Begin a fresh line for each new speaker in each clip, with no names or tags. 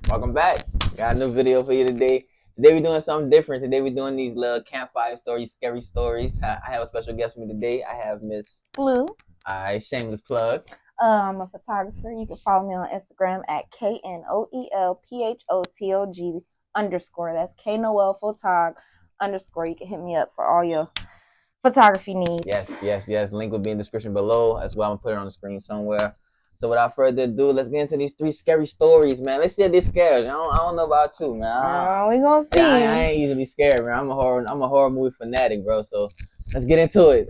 Welcome back. Got a new video for you today. Today we're doing something different. Today we're doing these little campfire stories, scary stories. I have a special guest with me today. I have Miss
Blue.
Alright, shameless plug.
I'm a photographer. You can follow me on Instagram at KNOELPHOTOG _. That's Knoel Photog _. You can hit me up for all your photography needs.
Yes. Link will be in the description below as well. I'm gonna put it on the screen somewhere. So without further ado, let's get into these 3 scary stories, man. Let's see if they're scared. I don't know about you, man.
We gonna see.
I ain't easily scared, man. I'm a horror movie fanatic, bro. So let's get into it.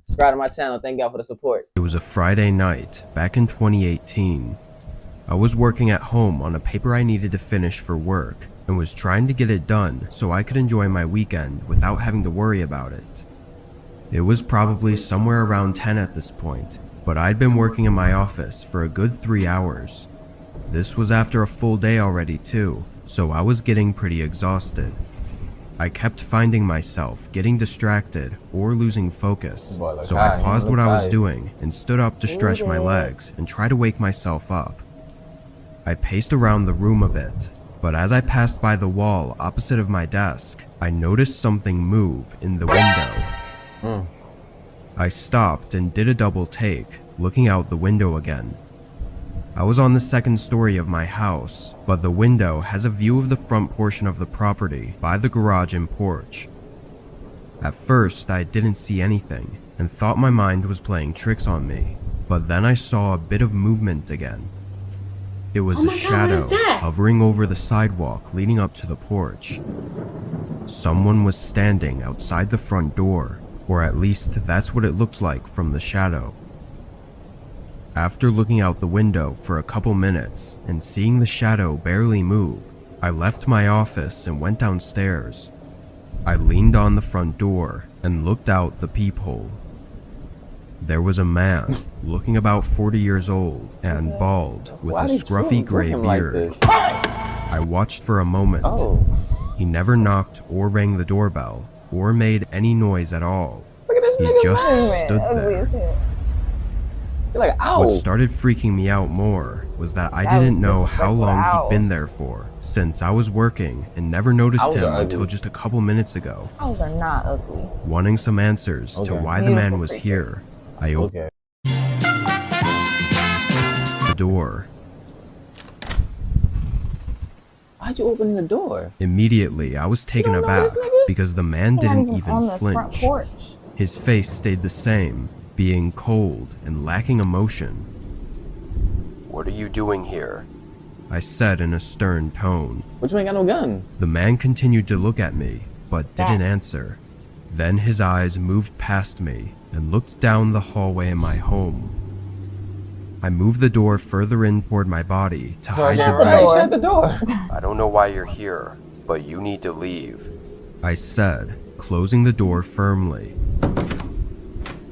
Subscribe to my channel. Thank y'all for the support.
It was a Friday night back in 2018. I was working at home on a paper I needed to finish for work and was trying to get it done so I could enjoy my weekend without having to worry about it. It was probably somewhere around 10 at this point, but I'd been working in my office for a good 3 hours. This was after a full day already too, so I was getting pretty exhausted. I kept finding myself getting distracted or losing focus, so I paused what I was doing and stood up to stretch my legs and try to wake myself up. I paced around the room a bit, but as I passed by the wall opposite of my desk, I noticed something move in the window. I stopped and did a double take, looking out the window again. I was on the second story of my house, but the window has a view of the front portion of the property by the garage and porch. At first, I didn't see anything and thought my mind was playing tricks on me, but then I saw a bit of movement again. It was a shadow hovering over the sidewalk leading up to the porch. Someone was standing outside the front door, or at least that's what it looked like from the shadow. After looking out the window for a couple minutes and seeing the shadow barely move, I left my office and went downstairs. I leaned on the front door and looked out the peephole. There was a man, looking about 40 years old and bald, with a scruffy gray beard. I watched for a moment. He never knocked or rang the doorbell or made any noise at all. He just stood there.
Like,
what started freaking me out more was that I didn't know how long he'd been there for, since I was working and never noticed him until just a couple minutes ago.
Owls are not ugly.
Wanting some answers to why the man was here, I opened the door.
Why'd you open the door?
Immediately, I was taken aback because the man didn't even flinch. His face stayed the same, being cold and lacking emotion. "What are you doing here?" I said in a stern tone.
But you ain't got no gun.
The man continued to look at me, but didn't answer. Then his eyes moved past me and looked down the hallway in my home. I moved the door further in toward my body to hide the bed.
Shut the door.
"I don't know why you're here, but you need to leave," I said, closing the door firmly.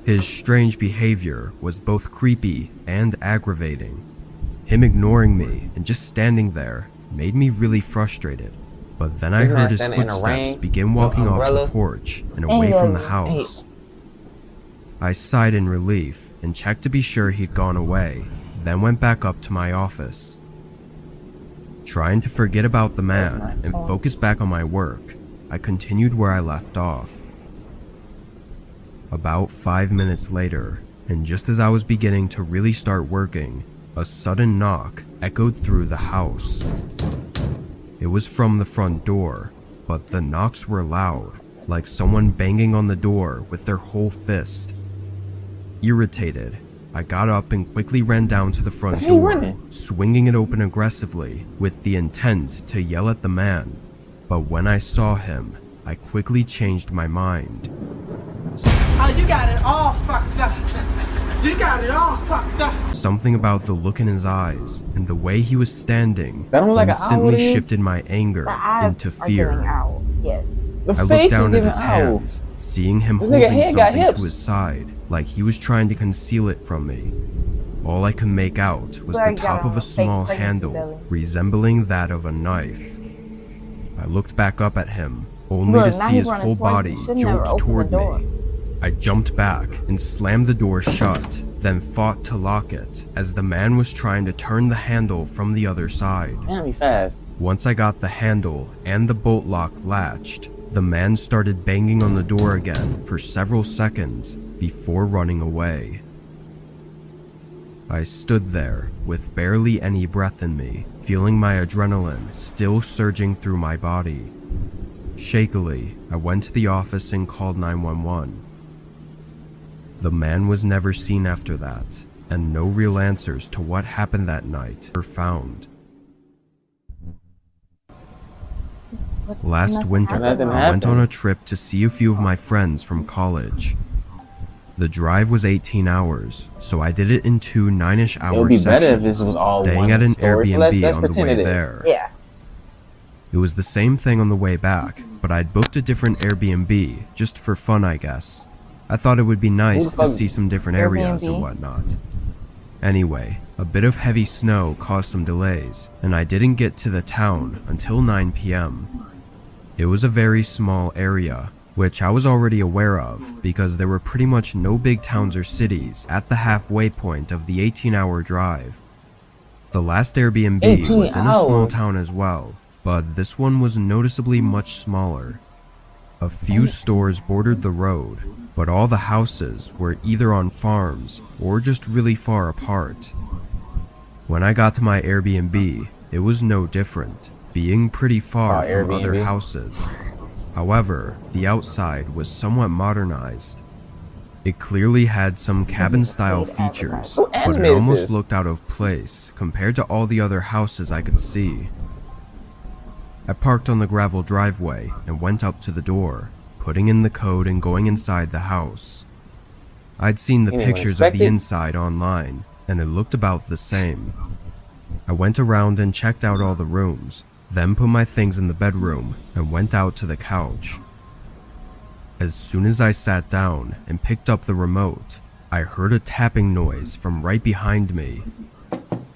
His strange behavior was both creepy and aggravating. Him ignoring me and just standing there made me really frustrated. But then I heard his footsteps begin walking off the porch and away from the house. I sighed in relief and checked to be sure he'd gone away, then went back up to my office. Trying to forget about the man and focus back on my work, I continued where I left off. About 5 minutes later, and just as I was beginning to really start working, a sudden knock echoed through the house. It was from the front door, but the knocks were loud, like someone banging on the door with their whole fist. Irritated, I got up and quickly ran down to the front door, swinging it open aggressively with the intent to yell at the man. But when I saw him, I quickly changed my mind.
Oh, you got it all fucked up. You got it all fucked up.
Something about the look in his eyes and the way he was standing
like
instantly shifted my anger into fear.
Yes.
I looked down at his hands, seeing him holding something to his side, like he was trying to conceal it from me. All I could make out was the top of a small handle, resembling that of a knife. I looked back up at him, only to see his whole body jolt toward me. I jumped back and slammed the door shut, then fought to lock it as the man was trying to turn the handle from the other side.
Damn, he fast.
Once I got the handle and the bolt lock latched, the man started banging on the door again for several seconds before running away. I stood there with barely any breath in me, feeling my adrenaline still surging through my body. Shakily, I went to the office and called 911. The man was never seen after that, and no real answers to what happened that night were found. Last winter,
Nothing
I went on
happened.
a trip to see a few of my friends from college. The drive was 18 hours, so I did it in two 9-ish hour
It would be better if
sections,
this was all
staying
one
at an
story. So
Airbnb
let's
on the
pretend
way
it is.
there.
Yeah.
It was the same thing on the way back, but I'd booked a different Airbnb, just for fun I guess. I thought it would be nice
Who the
to
fuck-
see some different areas and
Airbnb?
whatnot. Anyway, a bit of heavy snow caused some delays, and I didn't get to the town until 9 p.m. It was a very small area, which I was already aware of because there were pretty much no big towns or cities at the halfway point of the 18-hour drive. The last Airbnb
18
was in a small
hours.
town as well, but this one was noticeably much smaller. A few stores bordered the road, but all the houses were either on farms or just really far apart. When I got to my Airbnb, it was no different, being pretty far from other
Airbnb?
houses. However, the outside was somewhat modernized. It clearly had some cabin-style features,
Who
but it
animated
almost
this?
looked out of place compared to all the other houses I could see. I parked on the gravel driveway and went up to the door, putting in the code and going inside the house. I'd seen the
You didn't
pictures of
expect
the
it?
inside online, and it looked about the same. I went around and checked out all the rooms, then put my things in the bedroom and went out to the couch. As soon as I sat down and picked up the remote, I heard a tapping noise from right behind me.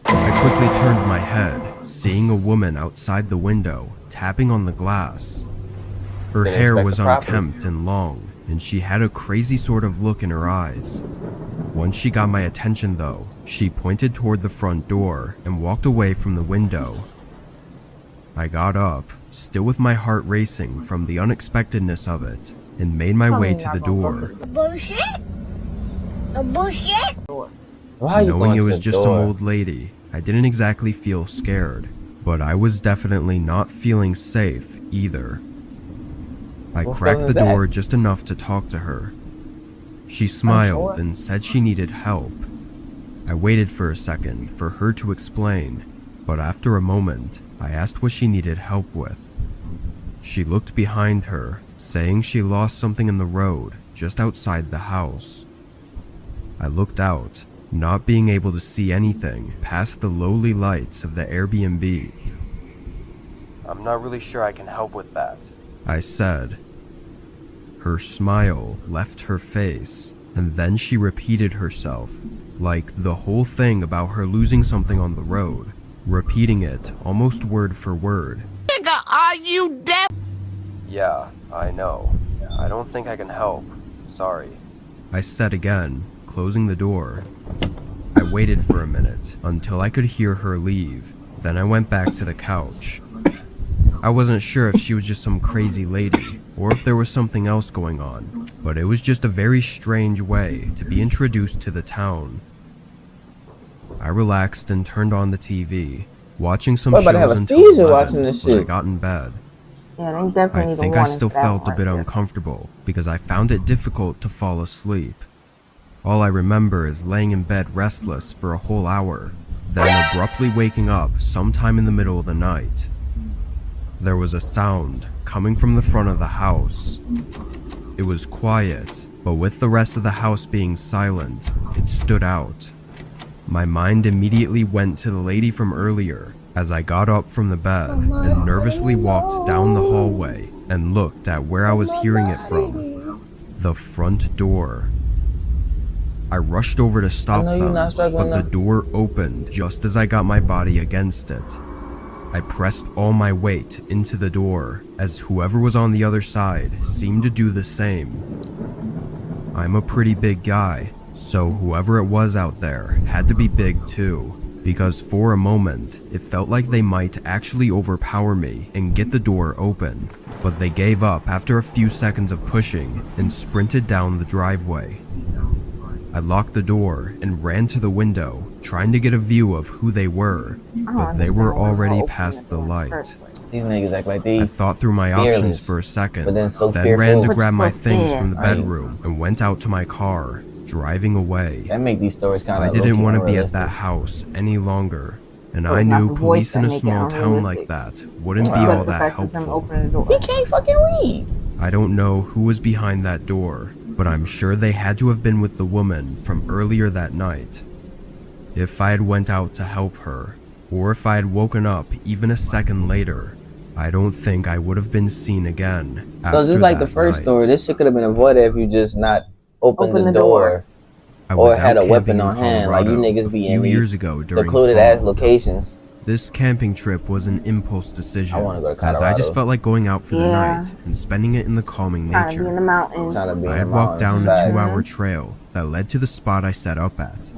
I quickly turned my head, seeing a woman outside the window, tapping on the glass. Her
Didn't
hair
expect
was
the property.
unkempt and long, and she had a crazy sort of look in her eyes. Once she got my attention though, she pointed toward the front door and walked away from the window. I got up, still with my heart racing from the unexpectedness of it, and made my way to the door,
Bullshit? A bullshit?
Why are you
knowing
going
it
to
was
the
just
door?
some old lady. I didn't exactly feel scared, but I was definitely not feeling safe either. I
What
cracked
feeling
the
is that?
door just enough to talk to her. She smiled
sure.
and said she needed help. I waited for a second for her to explain, but after a moment, I asked what she needed help with. She looked behind her, saying she lost something in the road just outside the house. I looked out, not being able to see anything past the lowly lights of the Airbnb. "I'm not really sure I can help with that," I said. Her smile left her face, and then she repeated herself, like the whole thing about her losing something on the road, repeating it almost word for word.
Nigga, are you deaf?
"Yeah, I know. I don't think I can help. Sorry," I said again, closing the door. I waited for a minute until I could hear her leave. Then I went back to the couch. I wasn't sure if she was just some crazy lady or if there was something else going on, but it was just a very strange way to be introduced to the town. I relaxed and turned on the TV, watching some
We're
shows
about to have a
until
seizure
11
watching this
when I
shit.
got in bed.
Yeah, they definitely
I
need
think
a
I
warning
still
for that
felt a
one
bit
right there.
uncomfortable because I found it difficult to fall asleep. All I remember is laying in bed restless for a whole hour, then abruptly waking up sometime in the middle of the night. There was a sound coming from the front of the house. It was quiet, but with the rest of the house being silent, it stood out. My mind immediately went to the lady from earlier as I got up from the bed and nervously walked down the hallway and looked at where I was hearing it from. The front door. I rushed over to stop
know you're
them,
not struggling
but the
now.
door opened just as I got my body against it. I pressed all my weight into the door as whoever was on the other side seemed to do the same. I'm a pretty big guy, So whoever it was out there had to be big too, because for a moment, it felt like they might actually overpower me and get the door open, but they gave up after a few seconds of pushing and sprinted down the driveway. I locked the door and ran to the window, trying to get a view of who they were, but they were already past the light.
These niggas act like
I
they
thought through my
fearless,
options for a second,
but then so
then
fearful.
ran to
But
grab
so
my things
scared.
from the
Right.
bedroom and went out to my car, driving away.
that make these stories kind
I
of.
didn't want to be at that house any longer, and
So
I
it's not
knew
the voice
police in
that
a
make it
small town like
unrealistic.
that wouldn't be
Wow.
all
But the
that
fact that them
helpful.
opening the door.
He can't fucking read.
I don't know who was behind that door, but I'm sure they had to have been with the woman from earlier that night. If I had went out to help her, or if I had woken up even a second later, I don't think I would have been seen again after
So just like the
that
first
night.
story, this shit could have been avoided if you just not opened
Open
the
the
door.
door.
I
or
was
had
out
a weapon
camping in
on hand, like you
Colorado
niggas
a
be
few
in
years
these
ago during
secluded
fall.
ass locations.
This camping trip was an impulse decision,
I wanna go to
as I just
Colorado.
felt like going out for the
Yeah.
night and spending it in the calming
Trying to be in
nature.
the mountains.
Trying to be
I
in
had
the
walked down
mountains,
the
facts.
2-hour trail that led to the spot I set up at.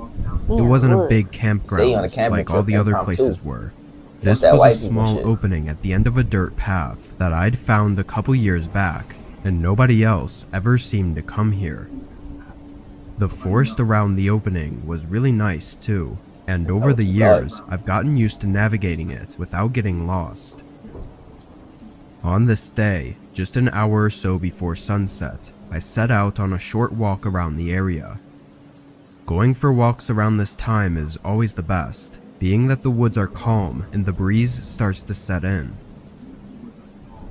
Yeah,
It wasn't a
woods.
big
Say you
campground
on a camping
like all
trip
the other
impromptu.
places were. This
that
was
white
a
people
small
shit.
opening at the end of a dirt path that I'd found a couple years back, and nobody else ever seemed to come here. The forest around the opening was really nice too, and over the years, I've gotten used to navigating it without getting lost. On this day, just an hour or so before sunset, I set out on a short walk around the area. Going for walks around this time is always the best, being that the woods are calm and the breeze starts to set in.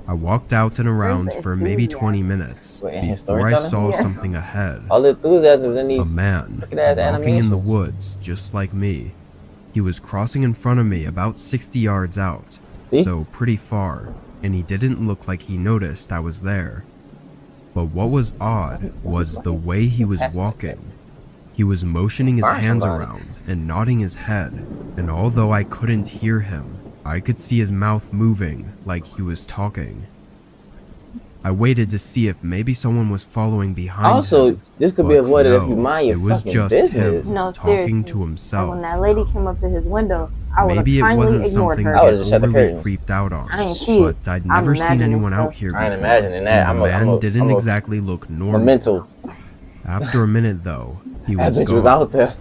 I walked out and around
the
for maybe
enthusiasm?
20 minutes
Wait, and his
before I
storytelling?
saw
Yeah.
something ahead.
All the enthusiasm in
A
these.
man
Look at that
walking in the
animations.
woods just like me. He was crossing in front of me about 60 yards out,
See?
so pretty far, and he didn't look like he noticed I was there. But what was odd was the way he was walking. He was motioning his
Find
hands
somebody.
around and nodding his head, and although I couldn't hear him, I could see his mouth moving like he was talking. I waited to see if maybe someone was following behind
Also,
him.
this could be
but
avoided if
no,
you mind your
it was
fucking
just
business.
him
No,
talking
seriously.
to
And
himself.
when that lady came up to his window, I would have
Maybe it
kindly
wasn't
ignored
something
her.
I would've
that
just shut the
overly
curtains.
creeped out on,
I ain't see it.
but I'd
I'm
never seen
imagining
anyone out
stuff.
here
I ain't
before,
imagining that.
and the man didn't exactly look
I'm
normal.
mental.
After a minute though, he
That
was
bitch
gone.
was out there.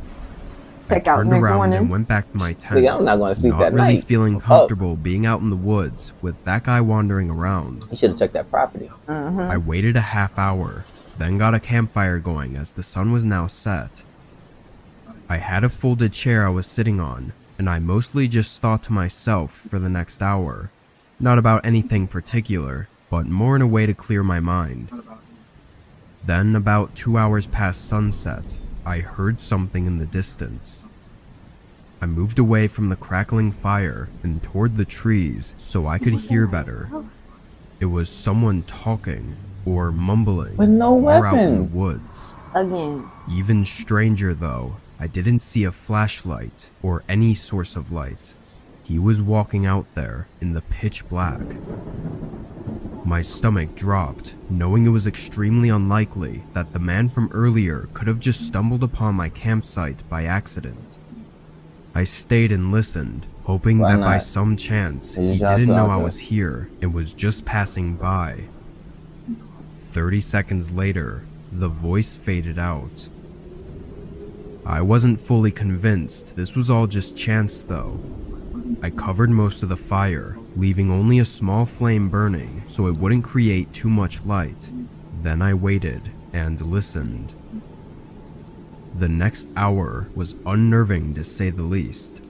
I
Check out
turned
next
around
morning.
and went back to my tent,
Nigga, I'm not going to sleep
not
that
really
night.
feeling
Oh,
comfortable being out in the woods with that guy wandering around.
you should have checked that property.
I waited a half hour, then got a campfire going as the sun was now set. I had a folded chair I was sitting on, and I mostly just thought to myself for the next hour. Not about anything particular, but more in a way to clear my mind. Then, about 2 hours past sunset, I heard something in the distance. I moved away from the crackling fire and toward the trees so I could hear better. It was someone talking or mumbling
With no
far out in
weapon.
the woods.
Again.
Even stranger though, I didn't see a flashlight or any source of light. He was walking out there in the pitch black. My stomach dropped, knowing it was extremely unlikely that the man from earlier could have just stumbled upon my campsite by accident. I stayed and listened, hoping
Why
that by
not?
some chance
You
he
just
didn't know
out
I
there.
was here and was just passing by. 30 seconds later, the voice faded out. I wasn't fully convinced this was all just chance though. I covered most of the fire, leaving only a small flame burning so it wouldn't create too much light. Then I waited and listened. The next hour was unnerving to say the least.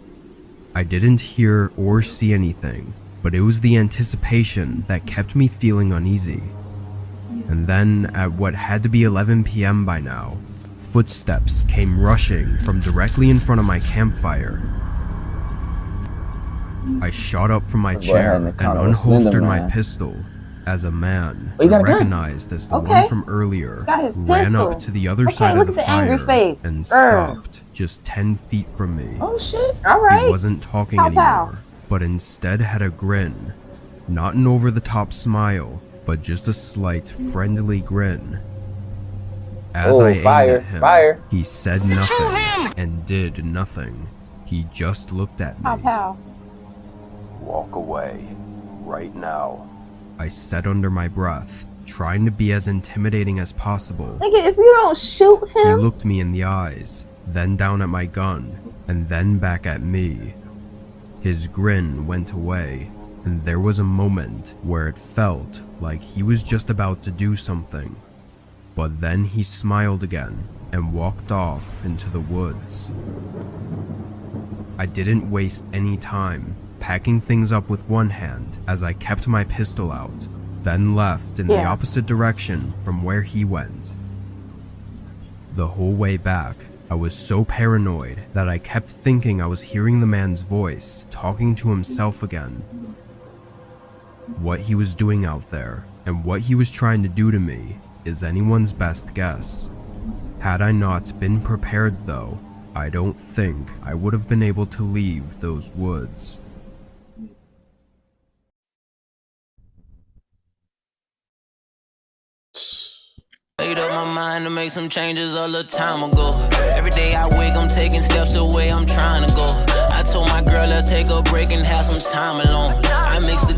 I didn't hear or see anything, but it was the anticipation that kept me feeling uneasy. And then, at what had to be 11 p.m. by now, footsteps came rushing from directly in front of my campfire. I shot up from my
Boy,
chair
had an
and
encounter with Slender
unholstered my
Man.
pistol as a man
Oh, you got a gun?
recognized as the
Okay.
one from earlier
Got his
ran up
pistol.
to the other
Okay,
side
look
of the
at the angry
fire
face.
and
Girl.
stopped just 10 feet from me.
Oh shit.
All right.
He wasn't talking
Pow,
anymore,
pow.
but instead had a grin. Not an over-the-top smile, but just a slight, friendly grin. As I aimed
fire,
at him,
fire.
he said nothing and did nothing. He just looked at me.
Pow pow.
Walk away, right now, I said under my breath, trying to be as intimidating as possible.
Nigga, if you don't shoot
He
him,
looked me in the eyes, then down at my gun, and then back at me. His grin went away, and there was a moment where it felt like he was just about to do something. But then he smiled again and walked off into the woods. I didn't waste any time, packing things up with one hand as I kept my pistol out, then left in the
Yeah.
opposite direction from where he went. The whole way back, I was so paranoid that I kept thinking I was hearing the man's voice, talking to himself again. What he was doing out there, and what he was trying to do to me, is anyone's best guess. Had I not been prepared though, I don't think I would have been able to leave those woods.
Made up my mind to make some changes a little time ago. Every day I wake, I'm taking steps away, I'm trying to go. I told my girl, let's take a break and have some time alone. I mix the